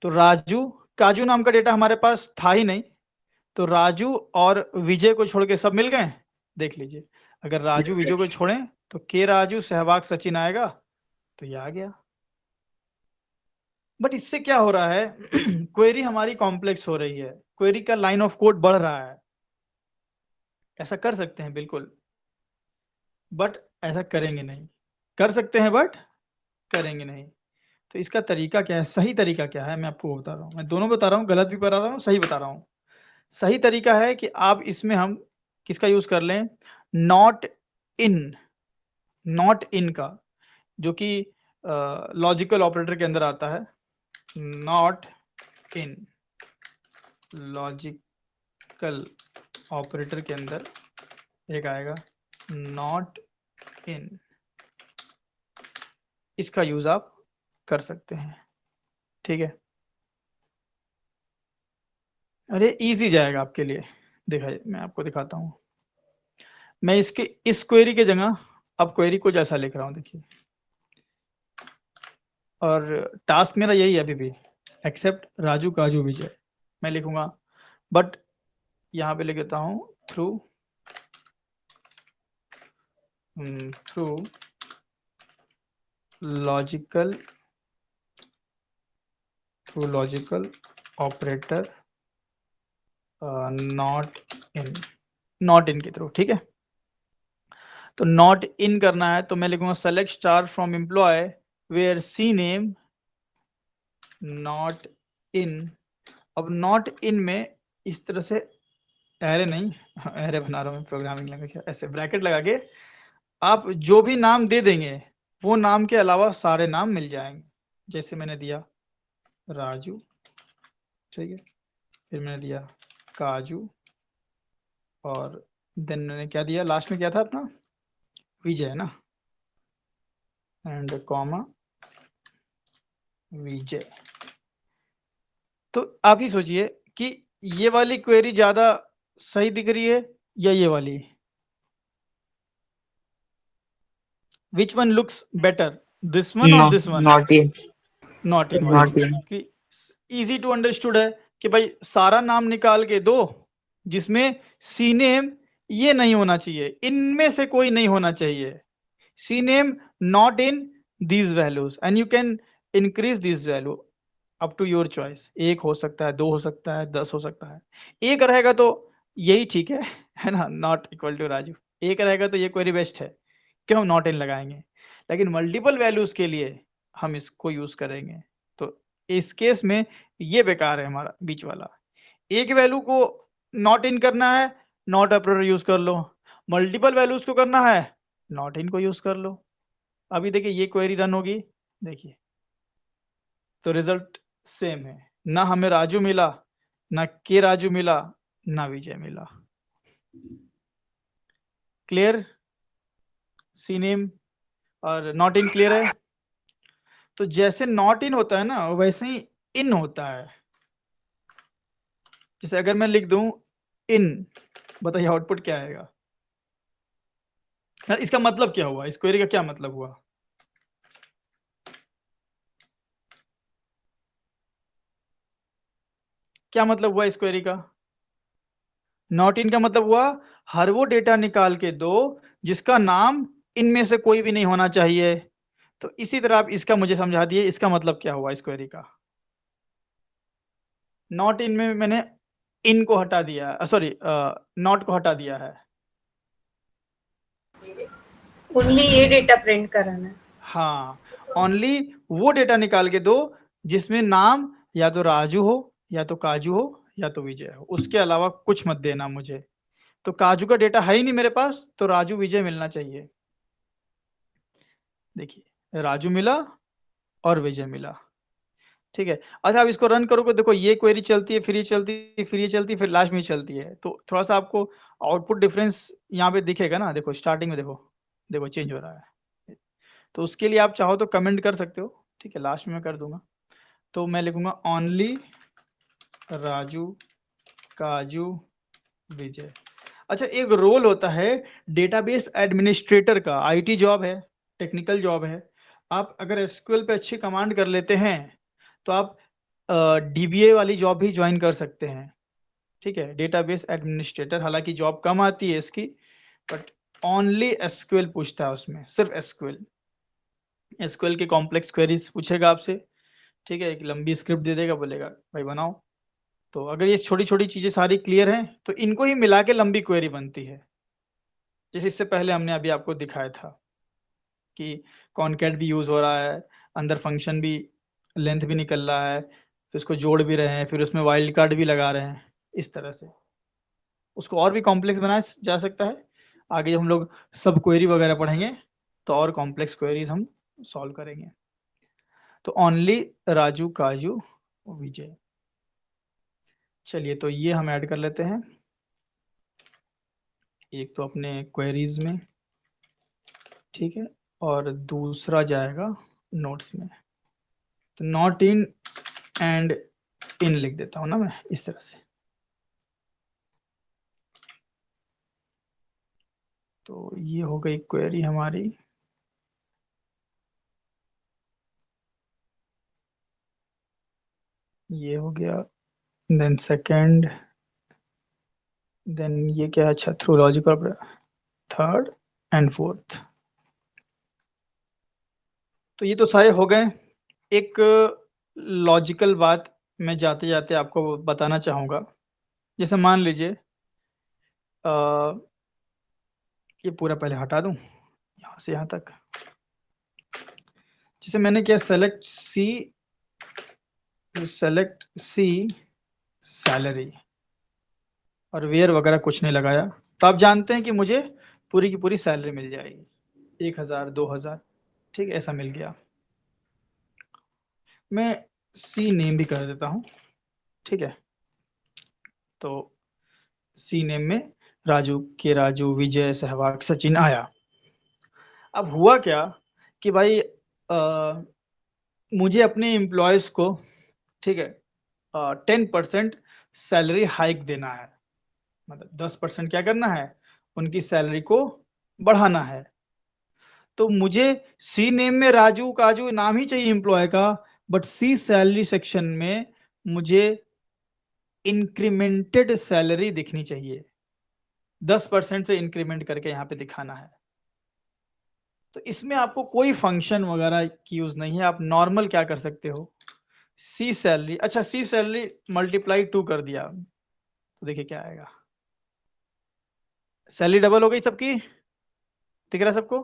तो राजू, काजू नाम का डेटा हमारे पास था ही नहीं, तो राजू और विजय को छोड़ के सब मिल गए। देख लीजिए, अगर राजू विजय को छोड़ें तो के राजू, सहवाग, सचिन आएगा, तो ये आ गया। बट इससे क्या हो रहा है क्वेरी हमारी कॉम्प्लेक्स हो रही है, क्वेरी का लाइन ऑफ कोड बढ़ रहा है। ऐसा कर सकते हैं बिल्कुल, बट ऐसा करेंगे नहीं। कर सकते हैं बट करेंगे नहीं। तो इसका तरीका क्या है, सही तरीका क्या है, मैं आपको बता रहा हूँ। मैं दोनों बता रहा हूँ, गलत भी बता रहा हूँ, सही बता रहा हूँ। सही तरीका है कि आप इसमें हम किसका यूज कर लें, नॉट इन, नॉट इन का, जो कि लॉजिकल ऑपरेटर के अंदर आता है। नॉट इन, लॉजिकल ऑपरेटर के अंदर एक आएगा नॉट इन, इसका यूज आप कर सकते हैं, ठीक है। अरे इजी जाएगा आपके लिए, दिखाइए मैं आपको दिखाता हूँ। मैं इसके इस क्वेरी के जगह अब क्वेरी को जैसा लिख रहा हूँ, देखिए, और टास्क मेरा यही है अभी भी, एक्सेप्ट राजू, काजू, विजय मैं लिखूंगा, बट यहाँ पे लिख देता हूँ through logical operator not in के थ्रू, ठीक है। तो नॉट इन करना है तो मैं लिखूंगा select star from employee where C name not in. अब नॉट इन में इस तरह से एरे नहीं, एरे बना रहा हूँ मैं प्रोग्रामिंग लैंग्वेज का। ऐसे ब्रैकेट लगा के आप जो भी नाम दे देंगे वो नाम के अलावा सारे नाम मिल जाएंगे। जैसे मैंने दिया राजू, ठीक है, फिर मैंने दिया काजू, और देन मैंने क्या दिया लास्ट में, क्या था अपना, विजय ना, एंड कॉमा विजय। तो आप ही सोचिए कि ये वाली क्वेरी ज्यादा सही दिख रही है या ये वाली, which one looks better, this one और no, this one? Not in, not in वाली, नॉट इन। कि इजी टू अंडरस्टूड है कि भाई सारा नाम निकाल के दो जिसमें सी नेम ये नहीं होना चाहिए, इनमें से कोई नहीं होना चाहिए, C name not in these values, and you can increase this value up to your choice. एक हो सकता है, 2 हो सकता है, 10 हो सकता है। एक रहेगा तो यही ठीक है ना, नॉट इक्वल टू राजू। एक रहेगा तो ये क्वेरी बेस्ट है, क्यों हम नॉट इन लगाएंगे, लेकिन मल्टीपल वैल्यूज के लिए हम इसको यूज करेंगे। तो इस केस में ये बेकार है हमारा बीच वाला। एक वैल्यू को नॉट इन करना है, नॉट ऑपरेटर यूज कर लो, मल्टीपल वैल्यूज को करना है, नॉट इन को यूज कर लो। अभी देखिए ये क्वेरी रन होगी, देखिए तो रिजल्ट सेम है, ना हमें राजू मिला, ना के राजू मिला, ना विजय मिला। क्लियर? सी नेम और नॉट इन क्लियर है? तो जैसे नॉट इन होता है ना वैसे ही इन होता है। जैसे अगर मैं लिख दूं इन, बताइए आउटपुट क्या आएगा? इसका मतलब क्या हुआ, इस क्वेरी का क्या मतलब हुआ? क्या मतलब हुआ इस क्वेरी का? नॉट इन का मतलब हुआ हर वो डेटा निकाल के दो जिसका नाम इनमें से कोई भी नहीं होना चाहिए। तो इसी तरह आप इसका मुझे समझा दिए, इसका मतलब क्या हुआ इस क्वेरी का? नॉट इन में मैंने इन को हटा दिया, सॉरी नॉट को हटा दिया है। ओनली ये डेटा प्रिंट कराना है। हाँ, ओनली वो डेटा निकाल के दो जिसमें नाम या तो राजू हो, या तो काजू हो, या तो विजय हो, उसके अलावा कुछ मत देना मुझे। तो काजू का डेटा है ही नहीं मेरे पास, तो राजू विजय मिलना चाहिए। देखिए राजू मिला और विजय मिला, ठीक है। अच्छा, आप इसको रन करोगे, देखो ये क्वेरी चलती है, फिर ये चलती है, फिर ये चलती है, फिर लास्ट में चलती है। तो थोड़ा सा आपको आउटपुट डिफरेंस यहाँ पे दिखेगा ना, देखो स्टार्टिंग में देखो, देखो चेंज हो रहा है। तो उसके लिए आप चाहो तो कमेंट कर सकते हो, ठीक है, लास्ट में मैं कर दूंगा। तो मैं लिखूंगा ओनली राजू, काजू, विजय। अच्छा, एक रोल होता है डेटाबेस एडमिनिस्ट्रेटर का, आईटी जॉब है, टेक्निकल जॉब है। आप अगर एसक्यूएल पे अच्छी कमांड कर लेते हैं तो आप डीबीए वाली जॉब भी ज्वाइन कर सकते हैं, ठीक है। डेटाबेस एडमिनिस्ट्रेटर, हालांकि जॉब कम आती है इसकी, बट ओनली एसक्यूएल पूछता है उसमें, सिर्फ एसक्यूएल। एसक्यूएल के कॉम्प्लेक्स क्वेरीज पूछेगा आपसे, ठीक है, एक लंबी स्क्रिप्ट दे देगा, बोलेगा भाई बनाओ। तो अगर ये छोटी छोटी चीजें सारी क्लियर हैं तो इनको ही मिला के लंबी क्वेरी बनती है। जैसे इससे पहले हमने अभी आपको दिखाया था कि कॉनकैट भी यूज हो रहा है, अंदर फंक्शन भी, लेंथ भी निकल रहा है, फिर उसको जोड़ भी रहे हैं, फिर उसमें वाइल्ड कार्ड भी लगा रहे हैं। इस तरह से उसको और भी कॉम्प्लेक्स बनाया जा सकता है। आगे जब हम लोग सब क्वेरी वगैरह पढ़ेंगे तो और कॉम्प्लेक्स क्वेरीज हम सॉल्व करेंगे। तो ओनली राजू, काजू, विजय। चलिए, तो ये हम ऐड कर लेते हैं एक तो अपने क्वेरीज में, ठीक है, और दूसरा जाएगा नोट्स में। तो नॉट इन एंड इन लिख देता हूं ना मैं इस तरह से। तो ये हो गई क्वेरी हमारी। ये हो गया, देन सेकंड, देन ये क्या है, अच्छा through logical, third and fourth. तो ये तो सारे हो गए। एक लॉजिकल बात मैं जाते जाते आपको बताना चाहूंगा। जैसे मान लीजिए ये पूरा पहले हटा दूं यहाँ से यहाँ तक। जैसे मैंने किया सेलेक्ट सी सैलरी, और वेयर वगैरह कुछ नहीं लगाया, तो आप जानते हैं कि मुझे पूरी की पूरी सैलरी मिल जाएगी 1000 2000, ठीक है, ऐसा मिल गया। मैं सी नेम भी कर देता हूँ, ठीक है। तो सी नेम में राजू के राजू, विजय, सहवाग, सचिन आया। अब हुआ क्या कि भाई मुझे अपने एम्प्लॉयज को, ठीक है, 10% सैलरी हाइक देना है, मतलब 10% क्या करना है, उनकी सैलरी को बढ़ाना है। तो मुझे सी नेम में राजू काजू नाम ही चाहिए एम्प्लॉय का, बट सी सैलरी सेक्शन में मुझे इंक्रीमेंटेड सैलरी दिखनी चाहिए, 10% से इंक्रीमेंट करके यहाँ पे दिखाना है। तो इसमें आपको कोई फंक्शन वगैरह की यूज नहीं है, आप नॉर्मल क्या कर सकते हो, सी सैलरी, अच्छा सी सैलरी मल्टीप्लाई 2 कर दिया, तो देखिए क्या आएगा, सैलरी डबल हो गई सबकी, दिख रहा है सबको,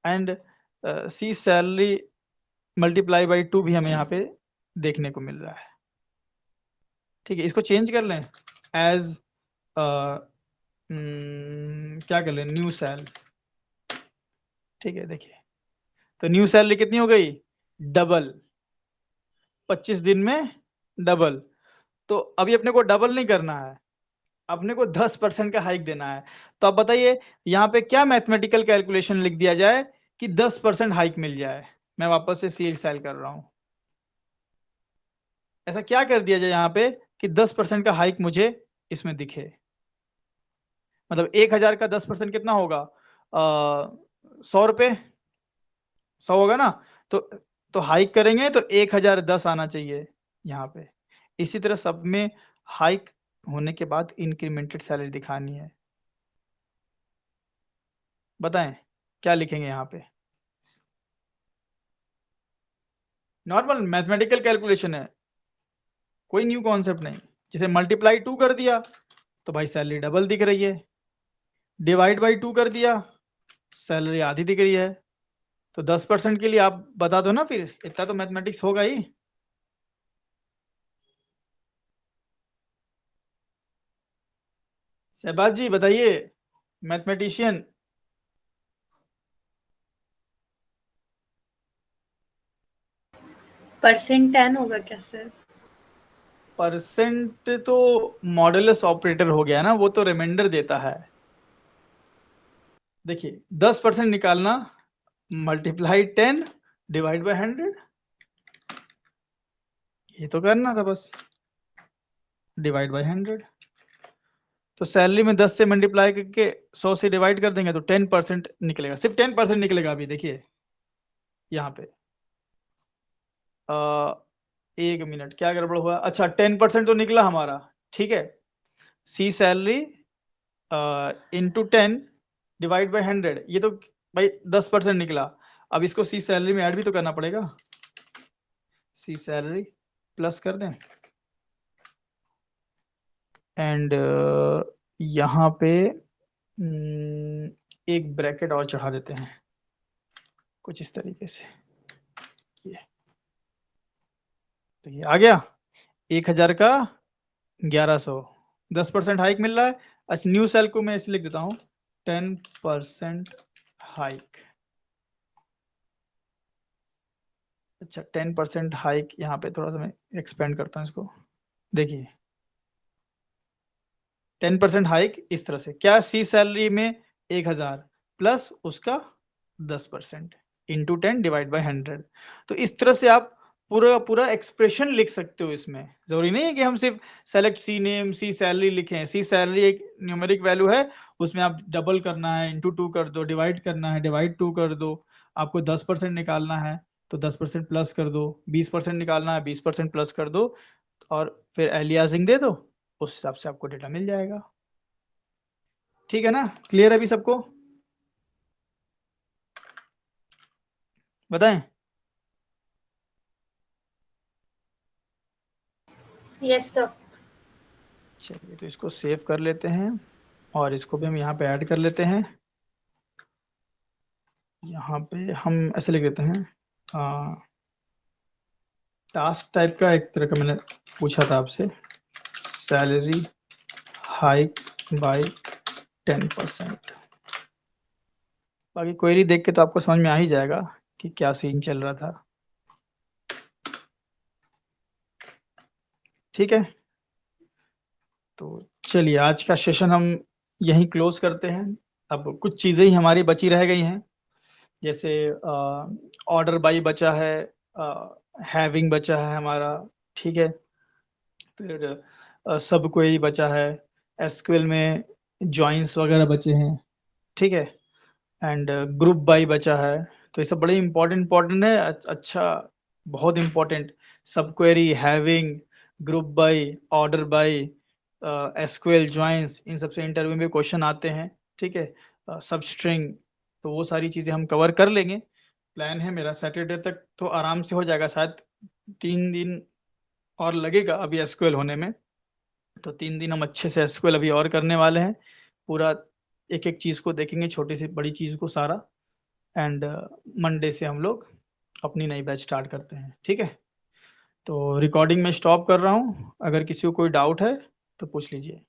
and C salary multiply by 2 भी हमें यहाँ पे देखने को मिल रहा है, ठीक है। इसको चेंज कर लें एज क्या कर लें, न्यू सैल, ठीक है। देखिए तो न्यू सैलरी कितनी हो गई, डबल, 25 दिन में डबल। तो अभी अपने को डबल नहीं करना है, अपने को 10% का हाइक देना है। तो अब बताइए यहाँ पे क्या मैथमेटिकल कैलकुलेशन लिख दिया जाए कि 10% हाइक मिल जाए। मैं वापस से सी सेल कर रहा हूं, ऐसा क्या कर दिया जाए यहाँ पे कि 10% का हाइक मुझे इसमें दिखे। मतलब 1000 का 10% कितना होगा, 100 रुपये, 100 होगा ना। तो हाइक करेंगे तो 1010 आना चाहिए यहाँ पे। इसी तरह सब में हाइक होने के बाद इंक्रीमेंटेड सैलरी दिखानी है। बताएं क्या लिखेंगे यहाँ पे, नॉर्मल मैथमेटिकल कैलकुलेशन है, कोई न्यू कॉन्सेप्ट नहीं। जिसे मल्टीप्लाई 2 कर दिया तो भाई सैलरी डबल दिख रही है, डिवाइड बाई 2 कर दिया सैलरी आधी दिख रही है। तो 10% के लिए आप बता दो ना, फिर इतना तो मैथमेटिक्स होगा ही। शहबाज जी बताइए, मैथमेटिशियन। परसेंट 10 होगा क्या सर? परसेंट तो मॉडुलस ऑपरेटर हो गया ना, वो तो रिमाइंडर देता है। देखिए 10% निकालना, मल्टीप्लाई 10 डिवाइड बाय 100, ये तो करना था बस, डिवाइड बाय 100। तो सैलरी में 10 से मल्टीप्लाई करके 100 से डिवाइड कर देंगे तो 10% निकलेगा, सिर्फ 10% निकलेगा। अभी देखिए यहाँ पे 1 मिनट क्या गड़बड़ हुआ, अच्छा 10% तो निकला हमारा, ठीक है। सी सैलरी इंटू 10 डिवाइड बाई 100, ये तो भाई 10% निकला। अब इसको सी सैलरी में ऐड भी तो करना पड़ेगा, सी सैलरी प्लस कर दें, एंड यहाँ पे एक ब्रैकेट और चढ़ा देते हैं कुछ इस तरीके से, ये तो ये आ गया 1000 का 1100, 10% हाइक मिल रहा है। अच्छा न्यू सेल को मैं इसे लिख देता हूँ 10% हाइक। अच्छा 10% हाइक, यहाँ पे थोड़ा सा मैं एक्सपेंड करता हूँ इसको। देखिए 10% हाइक इस तरह से, क्या सी सैलरी में 1000 प्लस उसका 10% इंटू 10 डिवाइड बाई 100। तो इस तरह से आप पूरा पूरा एक्सप्रेशन लिख सकते हो। इसमें जरूरी नहीं है कि हम सिर्फ सेलेक्ट सी नेम सी सैलरी लिखें। सी सैलरी एक न्यूमेरिक वैल्यू है, उसमें आप डबल करना है, इंटू 2 कर दो, डिवाइड करना है, डिवाइड 2 कर दो। आपको 10% निकालना है तो 10% प्लस कर दो, 20% निकालना है 20% प्लस कर दो, और फिर एलियासिंग दे दो, उस हिसाब से आपको डेटा मिल जाएगा। ठीक है ना, क्लियर है अभी सबको? बताएं। Yes sir. चलिए तो इसको सेव कर लेते हैं और इसको भी हम यहाँ पे ऐड कर लेते हैं। यहाँ पे हम ऐसे लिख देते हैं, टास्क टाइप का एक तरह का मैंने पूछा था आपसे, सैलरी हाइक बाय 10%। बाकी क्वेरी देख के तो आपको समझ में आ ही जाएगा कि क्या सीन चल रहा था। ठीक है, तो चलिए आज का सेशन हम यहीं क्लोज करते हैं। अब कुछ चीज़ें ही हमारी बची रह गई हैं, जैसे ऑर्डर बाई बचा है, हैविंग बचा है हमारा, ठीक है, फिर सब क्वेरी बचा है, एसक्यूएल में जॉइंस वगैरह बचे हैं, ठीक है, एंड ग्रुप बाई बचा है। तो ये सब बड़े इंपॉर्टेंट है। अच्छा, बहुत important, sub query, having, group by, order by, SQL joins, इन सबसे इंटरव्यू में क्वेश्चन आते हैं, ठीक है, सब स्ट्रिंग, तो वो सारी चीज़ें हम कवर कर लेंगे। प्लान है मेरा सैटरडे तक तो आराम से हो जाएगा, शायद 3 दिन और लगेगा अभी एसक्यूएल होने में, तो 3 दिन हम अच्छे से एसक्यूएल अभी और करने वाले हैं। पूरा एक एक चीज़ को देखेंगे, छोटी से बड़ी चीज़ को सारा, एंड मंडे से हम लोग अपनी नई बैच स्टार्ट करते हैं। ठीक है, तो रिकॉर्डिंग में स्टॉप कर रहा हूँ, अगर किसी को कोई डाउट है तो पूछ लीजिए।